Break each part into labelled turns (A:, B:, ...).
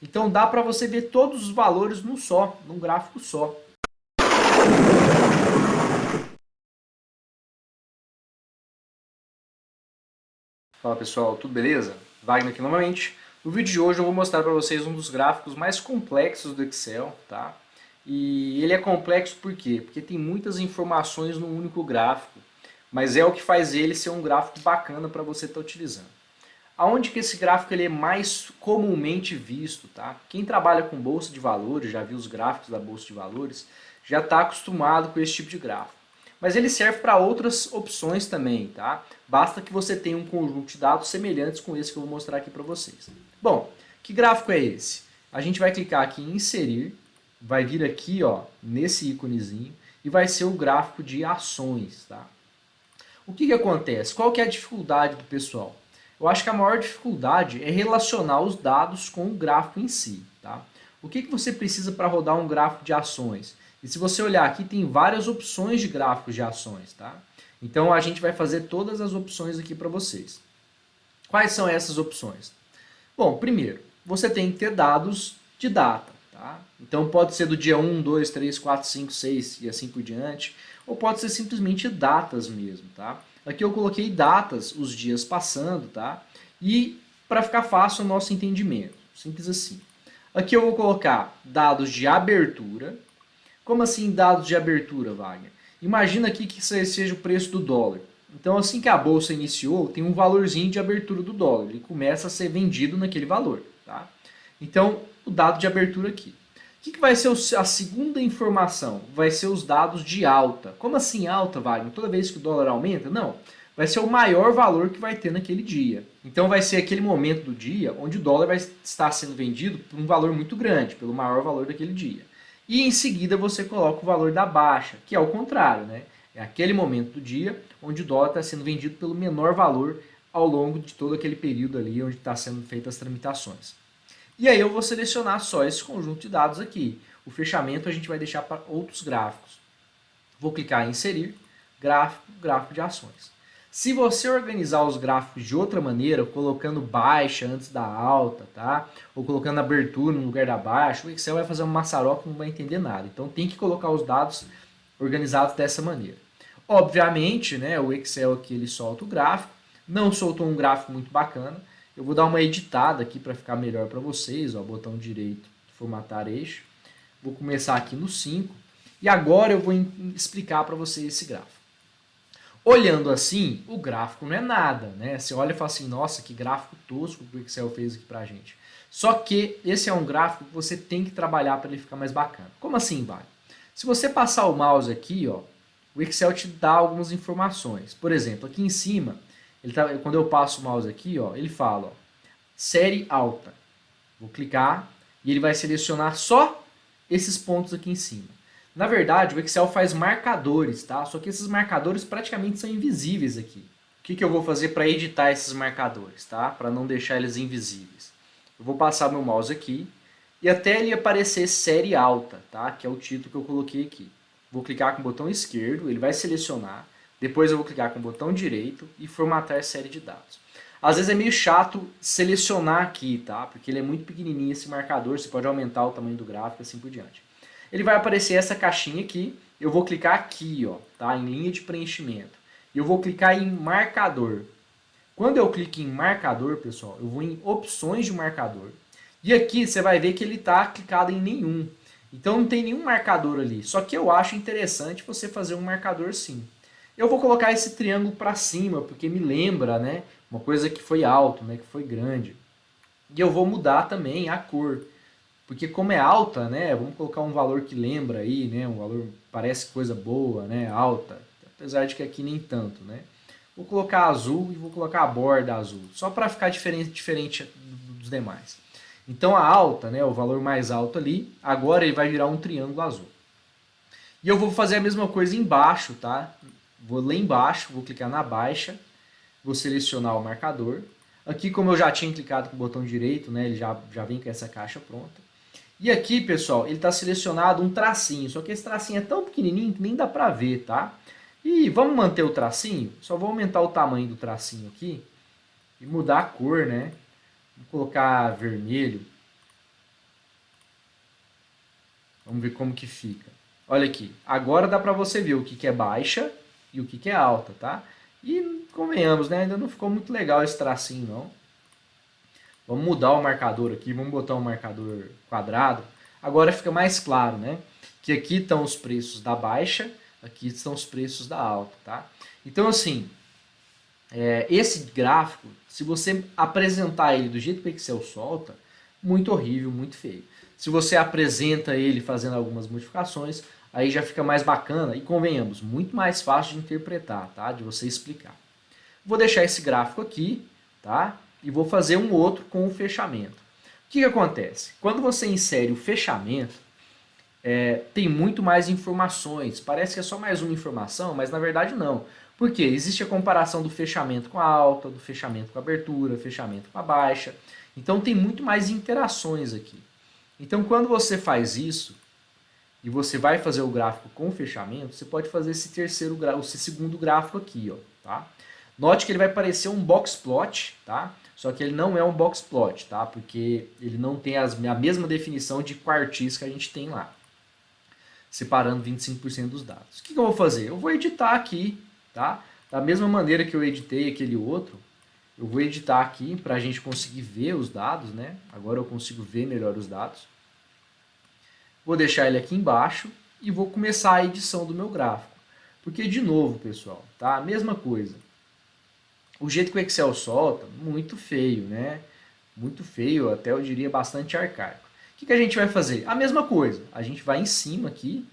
A: Então dá para você ver todos os valores num gráfico só. Fala pessoal, tudo beleza? Wagner aqui novamente. No vídeo de hoje eu vou mostrar para vocês um dos gráficos mais complexos do Excel, tá? E ele é complexo por quê? Porque tem muitas informações num único gráfico, mas é o que faz ele ser um gráfico bacana para você estar utilizando. Aonde que esse gráfico ele é mais comumente visto, tá? Quem trabalha com bolsa de valores, já viu os gráficos da bolsa de valores, já está acostumado com esse tipo de gráfico. Mas ele serve para outras opções também, tá? Basta que você tenha um conjunto de dados semelhantes com esse que eu vou mostrar aqui para vocês. Bom, que gráfico é esse? A gente vai clicar aqui em inserir, vai vir aqui, ó, nesse íconezinho e vai ser o gráfico de ações, tá? O que acontece? Qual que é a dificuldade do pessoal? Eu acho que a maior dificuldade é relacionar os dados com o gráfico em si, tá? O que você precisa para rodar um gráfico de ações? E se você olhar aqui, tem várias opções de gráficos de ações, tá? Então a gente vai fazer todas as opções aqui para vocês. Quais são essas opções? Bom, primeiro, você tem que ter dados de data, tá? Então pode ser do dia 1, 2, 3, 4, 5, 6 e assim por diante, ou pode ser simplesmente datas mesmo, tá? Aqui eu coloquei datas, os dias passando, tá? E para ficar fácil o nosso entendimento, simples assim. Aqui eu vou colocar dados de abertura. Como assim dados de abertura, Wagner? Imagina aqui que seja o preço do dólar. Então, assim que a bolsa iniciou, tem um valorzinho de abertura do dólar. Ele começa a ser vendido naquele valor. Tá? Então, o dado de abertura aqui. O que vai ser a segunda informação? Vai ser os dados de alta. Como assim alta, Wagner? Toda vez que o dólar aumenta? Não. Vai ser o maior valor que vai ter naquele dia. Então, vai ser aquele momento do dia onde o dólar vai estar sendo vendido por um valor muito grande, pelo maior valor daquele dia. E em seguida você coloca o valor da baixa, que é o contrário, né? É aquele momento do dia onde o dólar está sendo vendido pelo menor valor ao longo de todo aquele período ali onde está sendo feitas as tramitações. E aí eu vou selecionar só esse conjunto de dados aqui. O fechamento a gente vai deixar para outros gráficos. Vou clicar em inserir, gráfico, gráfico de ações. Se você organizar os gráficos de outra maneira, colocando baixa antes da alta, tá? Ou colocando abertura no lugar da baixa, o Excel vai fazer uma maçaroca e não vai entender nada. Então tem que colocar os dados organizados dessa maneira. Obviamente, né, o Excel aqui ele solta o gráfico, não soltou um gráfico muito bacana. Eu vou dar uma editada aqui para ficar melhor para vocês, ó, botão direito, formatar eixo. Vou começar aqui no 5 e agora eu vou explicar para vocês esse gráfico. Olhando assim, o gráfico não é nada, né? Você olha e fala assim, nossa, que gráfico tosco que o Excel fez aqui pra gente. Só que esse é um gráfico que você tem que trabalhar para ele ficar mais bacana. Como assim, vale? Se você passar o mouse aqui, ó, o Excel te dá algumas informações. Por exemplo, aqui em cima, quando eu passo o mouse aqui, ó, ele fala, ó, série alta. Vou clicar e ele vai selecionar só esses pontos aqui em cima. Na verdade, o Excel faz marcadores, tá? Só que esses marcadores praticamente são invisíveis aqui. O que eu vou fazer para editar esses marcadores, tá? Para não deixar eles invisíveis. Eu vou passar meu mouse aqui e até ele aparecer série alta, tá? Que é o título que eu coloquei aqui. Vou clicar com o botão esquerdo, ele vai selecionar. Depois eu vou clicar com o botão direito e formatar série de dados. Às vezes é meio chato selecionar aqui, tá? Porque ele é muito pequenininho esse marcador, você pode aumentar o tamanho do gráfico e assim por diante. Ele vai aparecer essa caixinha aqui, eu vou clicar aqui, ó, tá? Em linha de preenchimento. E eu vou clicar em marcador. Quando eu clico em marcador, pessoal, eu vou em opções de marcador. E aqui você vai ver que ele está clicado em nenhum. Então não tem nenhum marcador ali. Só que eu acho interessante você fazer um marcador sim. Eu vou colocar esse triângulo para cima, porque me lembra, né? Uma coisa que foi alto, né? Que foi grande. E eu vou mudar também a cor. Porque como é alta, né? Vamos colocar um valor que lembra aí, né? Um valor parece coisa boa, né? Alta. Apesar de que aqui nem tanto, né? Vou colocar azul e vou colocar a borda azul. Só para ficar diferente dos demais. Então a alta, né? O valor mais alto ali, agora ele vai virar um triângulo azul. E eu vou fazer a mesma coisa embaixo, tá? Vou lá embaixo, vou clicar na baixa, vou selecionar o marcador. Aqui, como eu já tinha clicado com o botão direito, né? Ele já vem com essa caixa pronta. E aqui, pessoal, ele está selecionado um tracinho, só que esse tracinho é tão pequenininho que nem dá para ver, tá? E vamos manter o tracinho? Só vou aumentar o tamanho do tracinho aqui e mudar a cor, né? Vou colocar vermelho. Vamos ver como que fica. Olha aqui, agora dá para você ver o que é baixa e o que é alta, tá? E convenhamos, né? Ainda não ficou muito legal esse tracinho, não. Vamos mudar o marcador aqui, vamos botar um marcador quadrado. Agora fica mais claro, né? Que aqui estão os preços da baixa, aqui estão os preços da alta, tá? Então, assim, esse gráfico, se você apresentar ele do jeito que o Excel solta, muito horrível, muito feio. Se você apresenta ele fazendo algumas modificações, aí já fica mais bacana e, convenhamos, muito mais fácil de interpretar, tá? De você explicar. Vou deixar esse gráfico aqui, tá? E vou fazer um outro com o fechamento. O que acontece? Quando você insere o fechamento, tem muito mais informações. Parece que é só mais uma informação, mas na verdade não. Por quê? Existe a comparação do fechamento com a alta, do fechamento com a abertura, fechamento com a baixa. Então tem muito mais interações aqui. Então quando você faz isso, e você vai fazer o gráfico com o fechamento, você pode fazer esse esse segundo gráfico aqui, ó, tá? Note que ele vai parecer um box plot, tá? Só que ele não é um box plot, tá? Porque ele não tem a mesma definição de quartis que a gente tem lá, separando 25% dos dados. O que eu vou fazer? Eu vou editar aqui, tá? Da mesma maneira que eu editei aquele outro, eu vou editar aqui para a gente conseguir ver os dados, né? Agora eu consigo ver melhor os dados. Vou deixar ele aqui embaixo e vou começar a edição do meu gráfico. Porque, de novo, pessoal, tá? A mesma coisa. O jeito que o Excel solta, muito feio, né? Muito feio, até eu diria bastante arcaico. O que a gente vai fazer? A mesma coisa. A gente vai em cima aqui,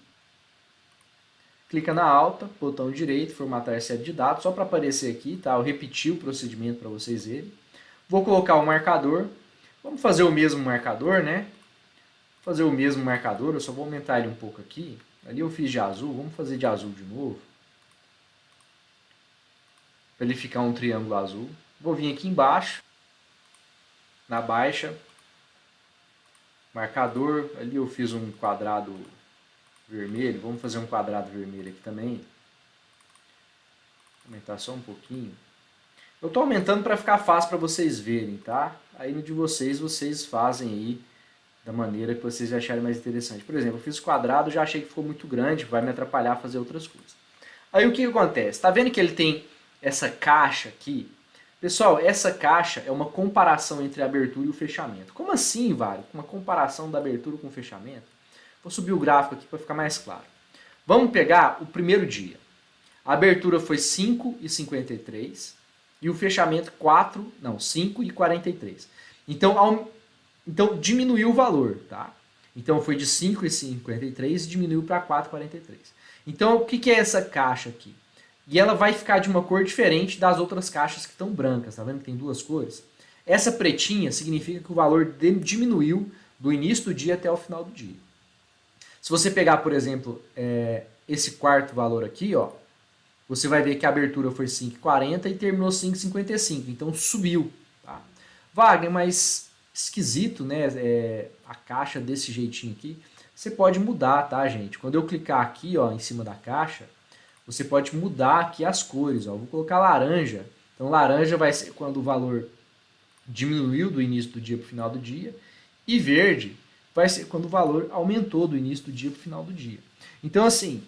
A: clica na alta, botão direito, formatar série de dados, só para aparecer aqui, tá? Eu repeti o procedimento para vocês verem. Vou colocar o marcador. Vamos fazer o mesmo marcador, né? Fazer o mesmo marcador, eu só vou aumentar ele um pouco aqui. Ali eu fiz de azul, vamos fazer de azul de novo. Para ele ficar um triângulo azul. Vou vir aqui embaixo, na baixa, marcador, ali eu fiz um quadrado vermelho, vamos fazer um quadrado vermelho aqui também. Vou aumentar só um pouquinho. Eu estou aumentando para ficar fácil para vocês verem, tá? Aí no de vocês fazem aí da maneira que vocês acharem mais interessante. Por exemplo, eu fiz quadrado, já achei que ficou muito grande, vai me atrapalhar a fazer outras coisas. Aí o que acontece? Está vendo que ele tem essa caixa aqui? Pessoal, essa caixa é uma comparação entre a abertura e o fechamento. Como assim, Vário? Uma comparação da abertura com o fechamento? Vou subir o gráfico aqui para ficar mais claro. Vamos pegar o primeiro dia. A abertura foi 5,53 e o fechamento 5,43. Então diminuiu o valor, tá? Então foi de 5,53 e diminuiu para 4,43. Então o que é essa caixa aqui? E ela vai ficar de uma cor diferente das outras caixas que estão brancas, tá vendo que tem duas cores? Essa pretinha significa que o valor diminuiu do início do dia até o final do dia. Se você pegar, por exemplo, esse quarto valor aqui, ó, você vai ver que a abertura foi 5,40 e terminou 5,55, então subiu. Tá? Wagner, mas esquisito, né? A caixa desse jeitinho aqui. Você pode mudar, tá, gente? Quando eu clicar aqui, ó, em cima da caixa, você pode mudar aqui as cores. Ó. Eu vou colocar laranja. Então, laranja vai ser quando o valor diminuiu do início do dia para o final do dia. E verde vai ser quando o valor aumentou do início do dia para o final do dia. Então, assim,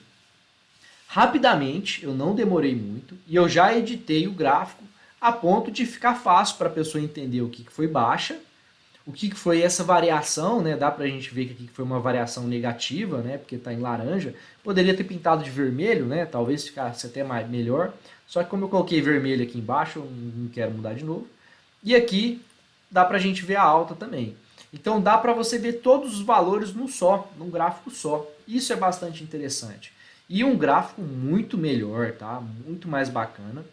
A: rapidamente, eu não demorei muito, e eu já editei o gráfico a ponto de ficar fácil para a pessoa entender o que foi baixa, o que foi essa variação, né? Dá pra gente ver que aqui foi uma variação negativa, né? Porque está em laranja. Poderia ter pintado de vermelho, né? Talvez ficasse até melhor. Só que como eu coloquei vermelho aqui embaixo, eu não quero mudar de novo. E aqui dá pra gente ver a alta também. Então dá pra você ver todos os valores num gráfico só. Isso é bastante interessante. E um gráfico muito melhor, tá? Muito mais bacana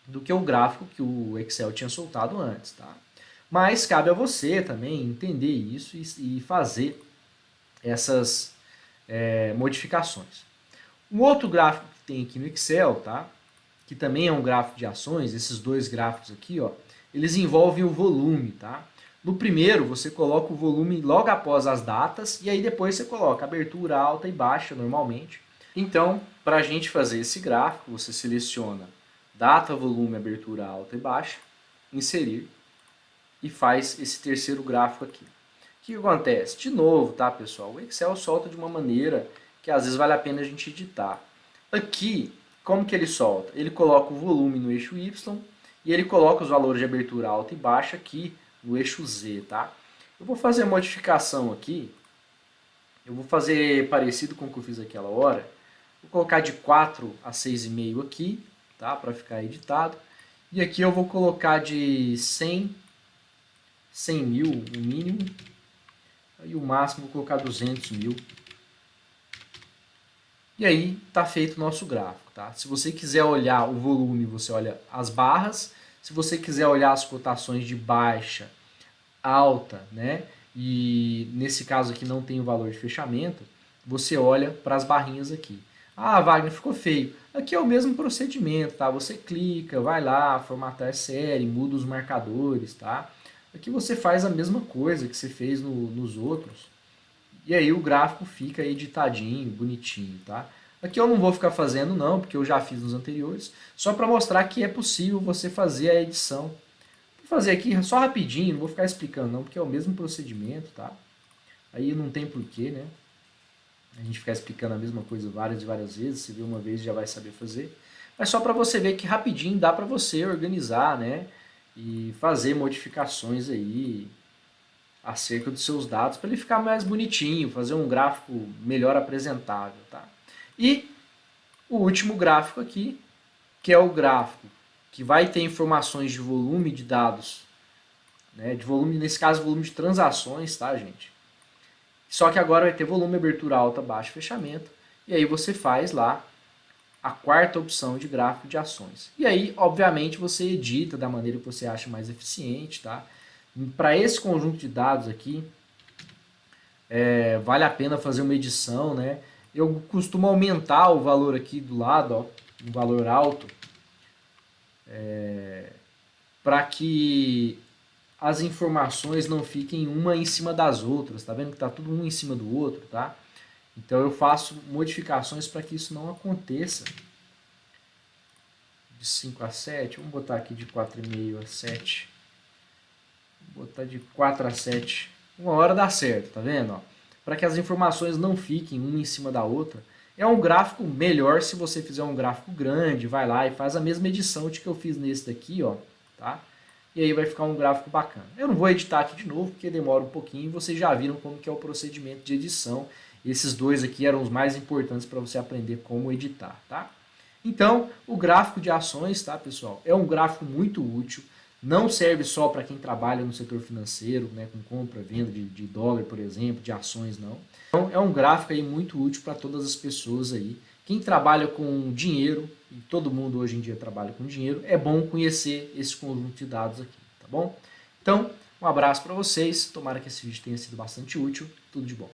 A: do que o gráfico que o Excel tinha soltado antes, tá? Mas cabe a você também entender isso e fazer essas modificações. Um outro gráfico que tem aqui no Excel, tá? Que também é um gráfico de ações, esses dois gráficos aqui, ó, eles envolvem o volume, tá? No primeiro, você coloca o volume logo após as datas e aí depois você coloca abertura alta e baixa normalmente. Então, para a gente fazer esse gráfico, você seleciona data, volume, abertura alta e baixa, inserir, e faz esse terceiro gráfico aqui. que acontece? De novo, tá, pessoal? O Excel solta de uma maneira que às vezes vale a pena a gente editar. Aqui, como que ele solta? Ele coloca o volume no eixo Y e ele coloca os valores de abertura alta e baixa aqui no eixo Z, tá? Eu vou fazer a modificação aqui. Eu vou fazer parecido com o que eu fiz aquela hora. Vou colocar de 4 a 6,5 aqui, tá? Para ficar editado. E aqui eu vou colocar de 100 mil, o mínimo. E o máximo vou colocar 200 mil. E aí está feito o nosso gráfico. Tá? Se você quiser olhar o volume, você olha as barras. Se você quiser olhar as cotações de baixa, alta, né? E nesse caso aqui não tem o valor de fechamento, você olha para as barrinhas aqui. Ah, Wagner, ficou feio. Aqui é o mesmo procedimento, tá? Você clica, vai lá, formatar série, muda os marcadores, tá? Aqui você faz a mesma coisa que você fez nos outros. E aí o gráfico fica editadinho, bonitinho, tá? Aqui eu não vou ficar fazendo não, porque eu já fiz nos anteriores, só para mostrar que é possível você fazer a edição. Vou fazer aqui só rapidinho, não vou ficar explicando não, porque é o mesmo procedimento, tá? Aí não tem porquê, né? A gente ficar explicando a mesma coisa várias e várias vezes, você vê uma vez e já vai saber fazer. Mas só para você ver que rapidinho dá para você organizar, né? E fazer modificações aí acerca dos seus dados para ele ficar mais bonitinho, fazer um gráfico melhor apresentável, tá? E o último gráfico aqui, que é o gráfico que vai ter informações de volume de dados, né? De volume, nesse caso, volume de transações, tá, gente? Só que agora vai ter volume, abertura alta, baixo, fechamento. E aí você faz lá a quarta opção de gráfico de ações. E aí, obviamente, você edita da maneira que você acha mais eficiente, tá? Para esse conjunto de dados aqui, vale a pena fazer uma edição, né? Eu costumo aumentar o valor aqui do lado, ó, um valor alto, para que as informações não fiquem uma em cima das outras, tá vendo que tá tudo um em cima do outro, tá? Então eu faço modificações para que isso não aconteça. De 5 a 7, vamos botar aqui de 4,5 a 7. Vou botar de 4 a 7. Uma hora dá certo, tá vendo? Para que as informações não fiquem uma em cima da outra. É um gráfico melhor se você fizer um gráfico grande, vai lá e faz a mesma edição de que eu fiz nesse daqui, ó, tá? E aí vai ficar um gráfico bacana. Eu não vou editar aqui de novo, porque demora um pouquinho, e vocês já viram como que é o procedimento de edição. Esses dois aqui eram os mais importantes para você aprender como editar, tá? Então, o gráfico de ações, tá, pessoal, é um gráfico muito útil. Não serve só para quem trabalha no setor financeiro, né, com compra, venda de dólar, por exemplo, de ações, não. Então, é um gráfico aí muito útil para todas as pessoas aí. Quem trabalha com dinheiro, e todo mundo hoje em dia trabalha com dinheiro, é bom conhecer esse conjunto de dados aqui, tá bom? Então, um abraço para vocês, tomara que esse vídeo tenha sido bastante útil, tudo de bom.